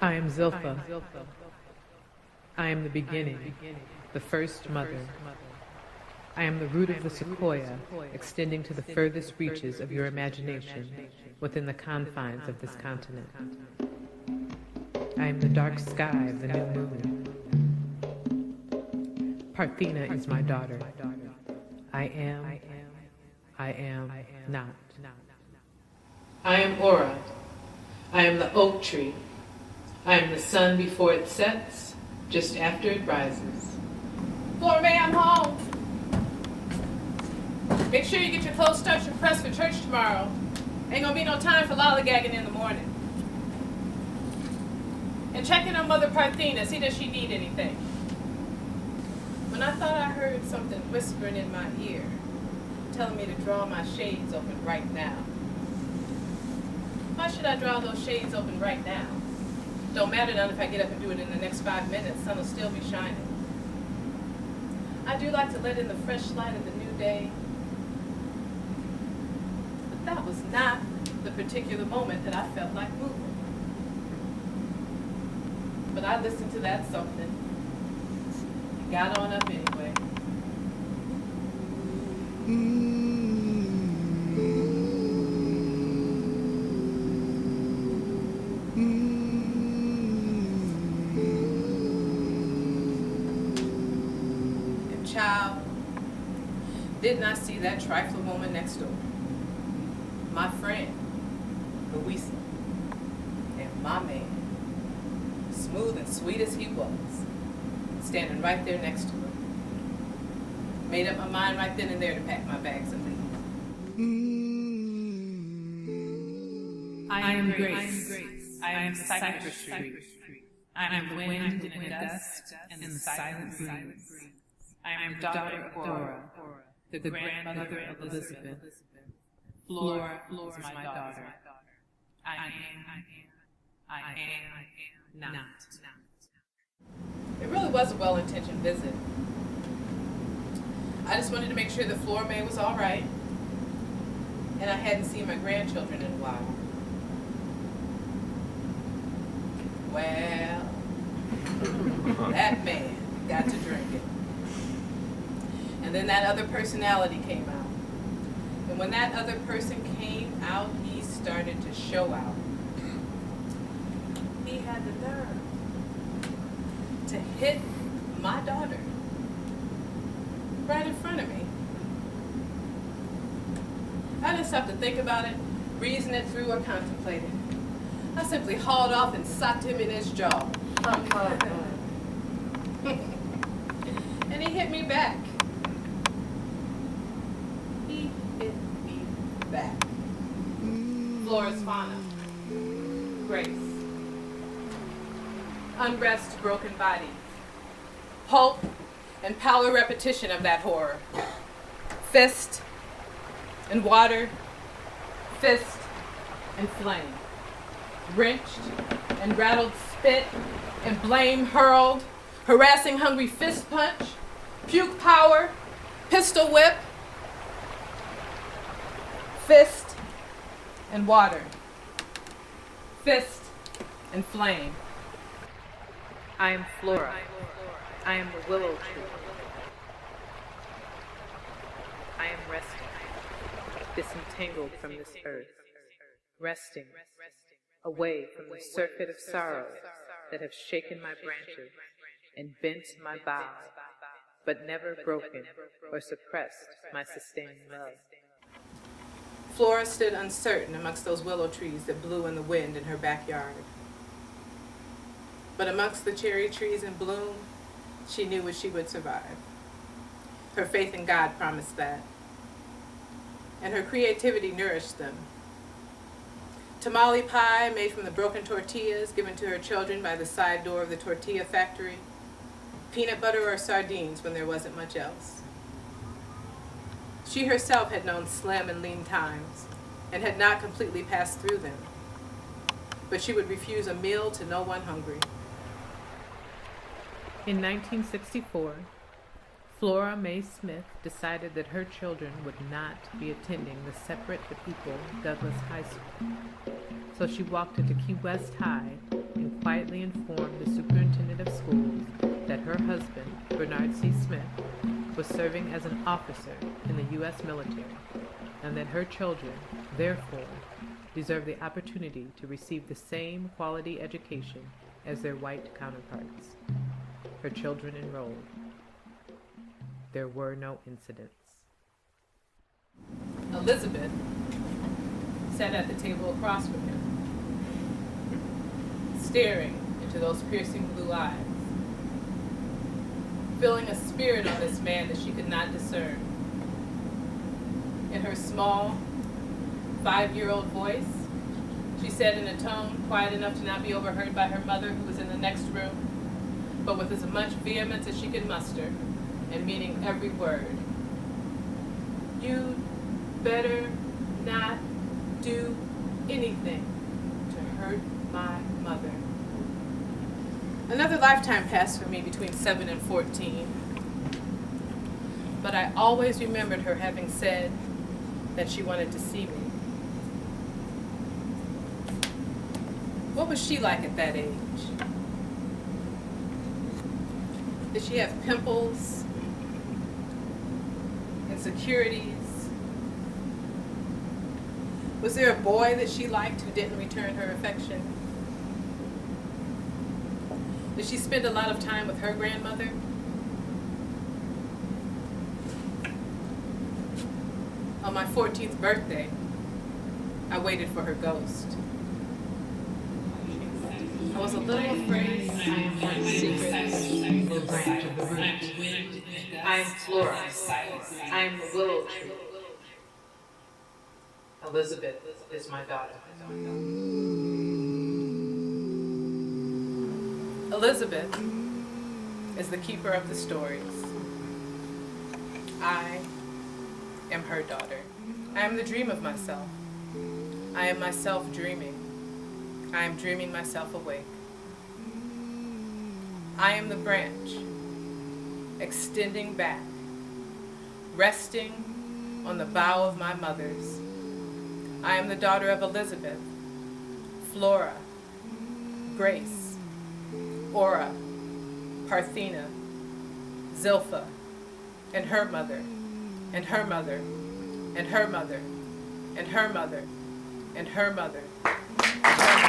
I am Zilpha. I am the beginning, the first mother. I am the root of the sequoia, extending to the furthest reaches of your imagination within the confines of this continent. I am the dark sky of the new moon. Parthena is my daughter. I am not. I am Aura. I am the oak tree. I am the sun before it sets, just after it rises. Flora May, I'm home. Make sure you get your clothes starched and pressed for church tomorrow. Ain't gonna be no time for lollygagging in the morning. And check in on Mother Parthena, see does she need anything. When I thought I heard something whispering in my ear, telling me to draw my shades open right now. Why should I draw those shades open right now? Don't matter none if I get up and do it in the next 5 minutes, sun will still be shining. I do like to let in the fresh light of the new day. But that was not the particular moment that I felt like moving. But I listened to that something and got on up anyway. Child, didn't I see that trifling woman next door? My friend, Louisa, and my man, smooth and sweet as he was, standing right there next to her. Made up my mind right then and there to pack my bags and leave. I am Grace. I am Cypress Tree. I am the wind in a gust and the silent breeze. I am daughter of Aura, the grandmother of Elizabeth. Flora is my daughter. I am not. It really was a well-intentioned visit. I just wanted to make sure that Flora May was all right, and I hadn't seen my grandchildren in a while. Well, that man got to drinking. And then that other personality came out. And when that other person came out, he started to show out. He had the nerve to hit my daughter right in front of me. I didn't stop to think about it, reason it through, or contemplate it. I simply hauled off and socked him in his jaw. And he hit me back. Back. Flora's fauna. Grace. Unrest, broken body. Pulp and pallor repetition of that horror. Fist and water. Fist and flame. Wrenched and rattled spit and blame hurled. Harassing hungry fist punch. Puke power. Pistol whip. Fist and water. Fist and flame. I am Flora. I am the willow tree. I am resting, disentangled from this earth, resting, away from the surfeit of sorrows that have shaken my branches and bent my boughs, but never broken or suppressed my sustaining love. Flora stood uncertain amongst those willow trees that blew in the wind in her backyard. But amongst the cherry trees in bloom, she knew she would survive. Her faith in God promised that. And her creativity nourished them. Tamale pie made from the broken tortillas given to her children by the side door of the tortilla factory. Peanut butter or sardines when there wasn't much else. She herself had known slim and lean times, and had not completely passed through them. But she would refuse a meal to no one hungry. In 1964, Flora May Smith decided that her children would not be attending the separate but equal Douglas High School. So she walked into Key West High and quietly informed the superintendent of schools that her husband, Bernard C. Smith, was serving as an officer in the U.S. military, and that her children, therefore, deserve the opportunity to receive the same quality education as their white counterparts. Her children enrolled. There were no incidents. Elizabeth sat at the table across from him, staring into those piercing blue eyes, feeling a spirit on this man that she could not discern. In her small, 5-year-old voice, she said in a tone quiet enough to not be overheard by her mother, who was in the next room, but with as much vehemence as she could muster, and meaning every word. "You'd better not do anything to hurt my mother." Another lifetime passed for me between 7 and 14. But I always remembered her having said that she wanted to see me. What was she like at that age? Did she have pimples, insecurities? Was there a boy that she liked who didn't return her affection? Did she spend a lot of time with her grandmother? On my 14th birthday, I waited for her ghost. I was a little afraid. I am one secret, the branch of the root. I am Flora. I am the willow tree. Elizabeth is my daughter. Elizabeth is the keeper of the stories. I am her daughter. I am the dream of myself. I am myself dreaming. I am dreaming myself awake. I am the branch, extending back, resting on the bough of my mother's. I am the daughter of Elizabeth, Flora, Grace, Ora, Parthena, Zilpha, and her mother, and her mother, and her mother, and her mother, and her mother, and her mother.